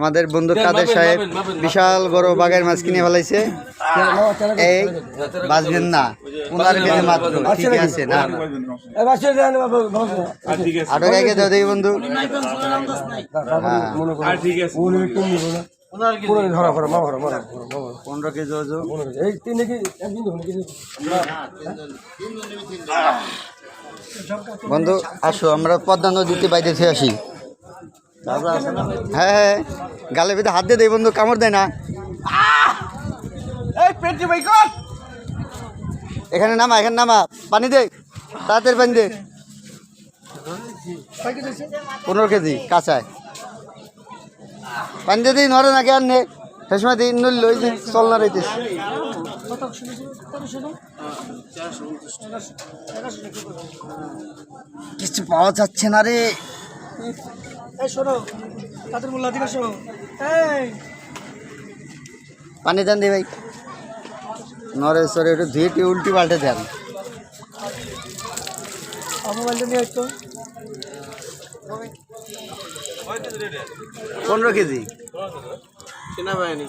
আমাদের বন্ধু কাদের সাহেব বিশাল বড় বাগের মাছ কিনে ফেলাইছে। এই বাঁচবেন না 15 কেজি মাত্র, ঠিক আছে না? 8 টাকা দাও দেখি বন্ধু। বন্ধু আসো আমরা পদ্মা নদীতে বাইরে থেকে আসি। হ্যাঁ হ্যাঁ, গালের ভিতরে হাত দিয়ে দেয় বন্ধু, কামড় দেয় না। এখানে নামা, এখানে নামা, পানি দে, তাড়াতাড়ি পানি দে। 15 কেজি কাঁচায় পানি দিয়ে দিই, নরে নাকি আর নে সে সময় দিই নইল ওই যে চল না রইতে। কিছু পাওয়া যাচ্ছে না রে। পানি দেন দে ভাই, নরে সরে একটু ধুয়ে উল্টি পাল্টে দেন। 15 কেজি সেনাবাহিনী।